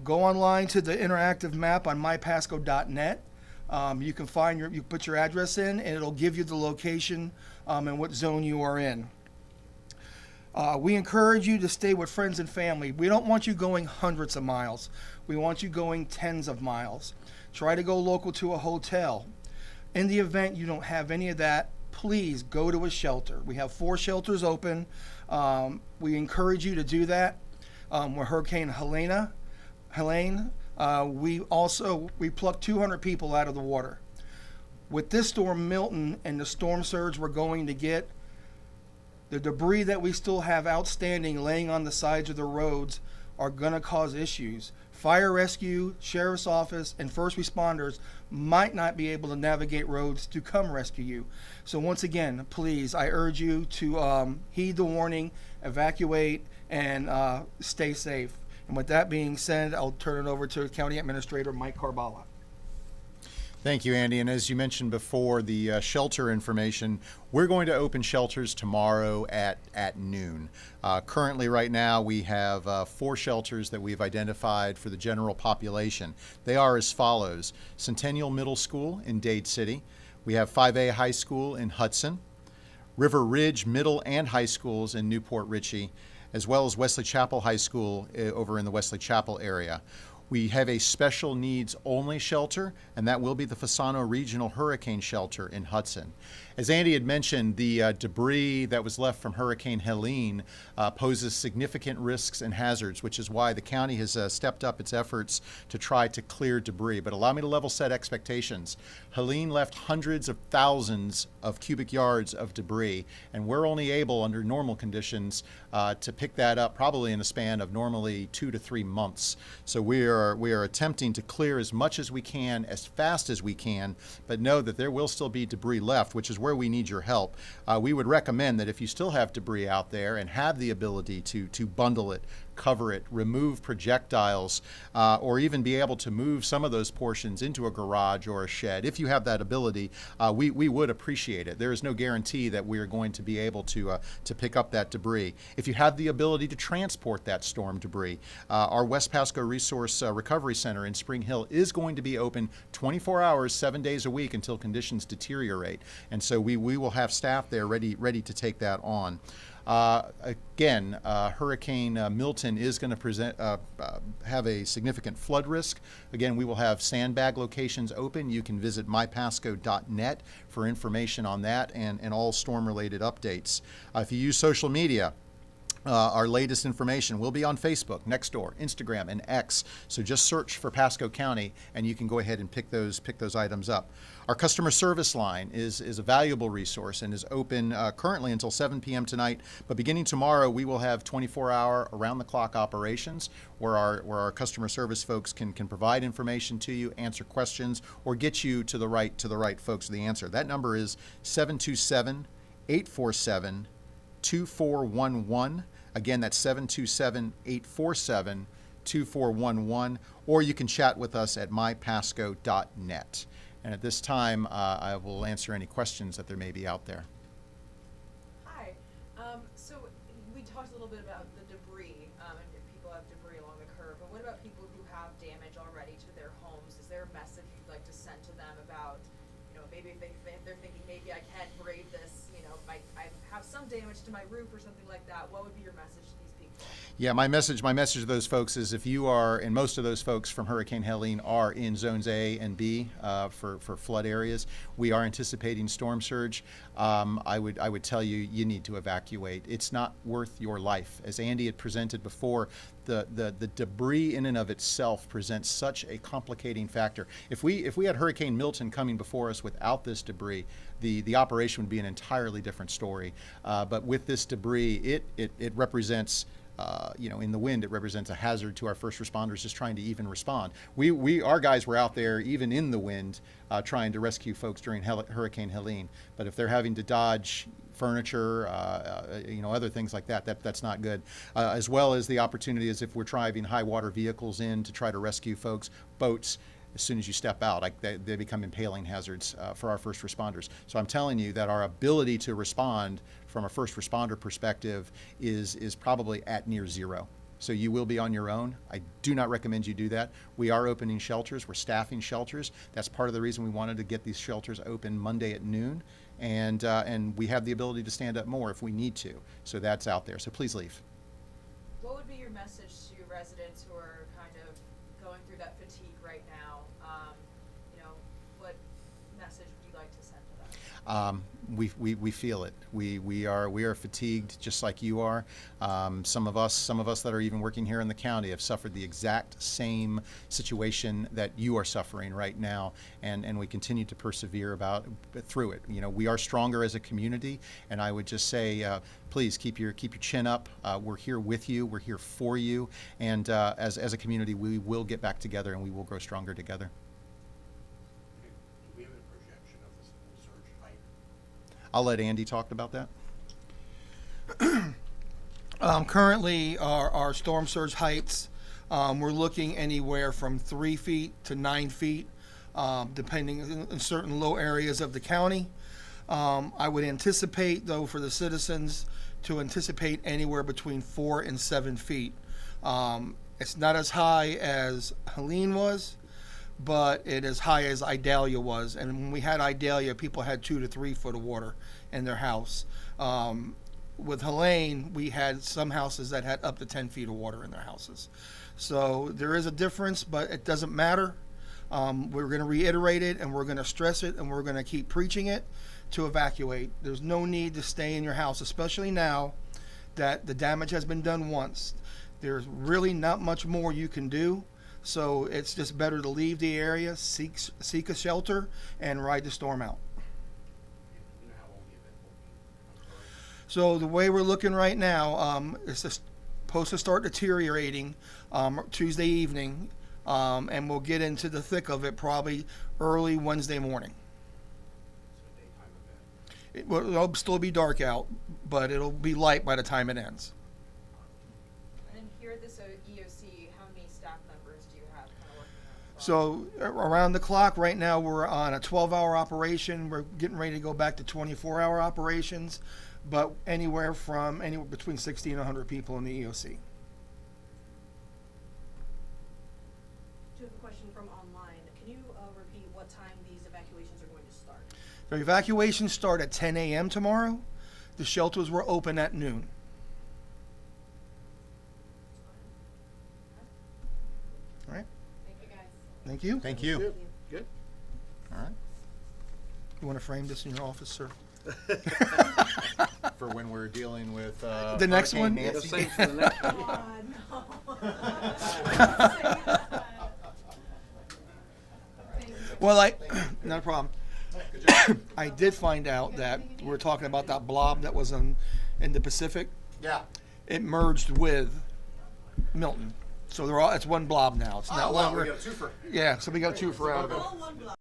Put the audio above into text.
Go online to the interactive map on mypasco.net. You can you put your address in, and it'll give you the location and what zone you are in. We encourage you to stay with friends and family. We don't want you going hundreds of miles. We want you going tens of miles. Try to go local to a hotel. In the event you don't have any of that, please go to a shelter. We have 4 shelters open. We encourage you to do that. With Hurricane Helene, we plucked 200 people out of the water. With this storm Milton and the storm surge we're going to get, the debris that we still have outstanding laying on the sides of the roads are going to cause issues. Fire rescue, sheriff's office, and first responders might not be able to navigate roads to come rescue you. So once again, please, I urge you to heed the warning, evacuate, and stay safe. And with that being said, I'll turn it over to County Administrator Mike Carballa. Thank you, Andy. And as you mentioned before, the shelter information, we're going to open shelters tomorrow at noon. Currently, right now, we have 4 shelters that we've identified for the general population. They are as follows: Centennial Middle School in Dade City. We have 5A High School in Hudson, River Ridge Middle and High Schools in Newport Richey, as well as Wesley Chapel High School over in the Wesley Chapel area. We have a special needs only shelter, and that will be the Fasano Regional Hurricane Shelter in Hudson. As Andy had mentioned, the debris that was left from Hurricane Helene poses significant risks and hazards, which is why the county has stepped up its efforts to try to clear debris. But allow me to level set expectations. Helene left hundreds of thousands of cubic yards of debris, and we're only able, under normal conditions, to pick that up probably in a span of normally 2 to 3 months. So we are attempting to clear as much as we can, as fast as we can, but know that there will still be debris left, which is where we need your help. We would recommend that if you still have debris out there and have the ability to bundle it, cover it, remove projectiles, or even be able to move some of those portions into a garage or a shed. If you have that ability, we would appreciate it. There is no guarantee that we are going to be able to pick up that debris. If you have the ability to transport that storm debris, our West Pasco Resource Recovery Center in Spring Hill is going to be open 24 hours, 7 days a week until conditions deteriorate. And so we will have staff there ready to take that on. Again, Hurricane Milton is going to have a significant flood risk. Again, we will have sandbag locations open. You can visit mypasco.net for information on that and all storm-related updates. If you use social media, our latest information will be on Facebook, Nextdoor, Instagram, and X. So just search for Pasco County, and you can go ahead and pick those items up. Our customer service line is a valuable resource and is open currently until 7 p.m. tonight. But beginning tomorrow, we will have 24-hour, around-the-clock operations where our customer service folks can provide information to you, answer questions, or get you to the right folks with the answer. That number is 727-847-2411. Again, that's 727-847-2411, or you can chat with us at mypasco.net. And at this time, I will answer any questions that there may be out there. Hi. So we talked a little bit about the debris, and if people have debris along the curb, but what about people who have damage already to their homes? Is there a message you'd like to send to them about, maybe if they're thinking maybe I can't brave this, I have some damage to my roof or something like that, what would be your message to these people? Yeah, my message to those folks is if you are, and most of those folks from Hurricane Helene are in zones A and B for flood areas, we are anticipating storm surge. I would tell you, you need to evacuate. It's not worth your life. As Andy had presented before, the debris in and of itself presents such a complicating factor. If we had Hurricane Milton coming before us without this debris, the operation would be an entirely different story. But with this debris, it represents, in the wind, it represents a hazard to our first responders just trying to even respond. Our guys were out there even in the wind trying to rescue folks during Hurricane Helene. But if they're having to dodge furniture, other things like that's not good. As well as the opportunity as if we're driving high water vehicles in to try to rescue folks, boats. As soon as you step out, they become impaling hazards for our first responders. So I'm telling you that our ability to respond from a first responder perspective is probably at near zero. So you will be on your own. I do not recommend you do that. We are opening shelters. We're staffing shelters. That's part of the reason we wanted to get these shelters open Monday at noon. And we have the ability to stand up more if we need to. So that's out there. So please leave. What would be your message to residents who are kind of going through that fatigue right now? What message would you like to send to them? We feel it. We are fatigued just like you are. Some of us that are even working here in the county have suffered the exact same situation that you are suffering right now, and we continue to persevere through it. We are stronger as a community, and I would just say, please keep your chin up. We're here with you. We're here for you, and as a community, we will get back together and we will grow stronger together. Do we have a projection of the school surge height? I'll let Andy talk about that. Currently, our storm surge heights, we're looking anywhere from 3 feet to 9 feet, depending in certain low areas of the county. I would anticipate, though, for the citizens to anticipate anywhere between 4 and 7 feet. It's not as high as Helene was, but it is high as Idalia was. And when we had Idalia, people had 2 to 3 foot of water in their house. With Helene, we had some houses that had up to 10 feet of water in their houses. So there is a difference, but it doesn't matter. We're going to reiterate it, and we're going to stress it, and we're going to keep preaching it to evacuate. There's no need to stay in your house, especially now that the damage has been done once. There's really not much more you can do. So it's just better to leave the area, seek a shelter, and ride the storm out. You know how long the event will be occurring? So the way we're looking right now, it's supposed to start deteriorating Tuesday evening, and we'll get into the thick of it probably early Wednesday morning. It's a daytime event. It'll still be dark out, but it'll be light by the time it ends. And here at this EOC, how many staff members do you have kind of working on? So around the clock right now, we're on a 12-hour operation. We're getting ready to go back to 24-hour operations, but anywhere between 60 and 100 people in the EOC. Do you have a question from online? Can you repeat what time these evacuations are going to start? The evacuations start at 10 a.m. tomorrow. The shelters were open at noon. All right. Thank you, guys. Thank you. Thank you. Good. All right. You want to frame this in your office, sir? For when we're dealing with The next Hurricane one? The Nancy. same for the next one. Well, not a problem. I did find out that we were talking about that blob that was in the Pacific. Yeah. It merged with Milton, so it's one blob now. It's not one. we got a twofer. Yeah, so we got 2 for out of it. All one block.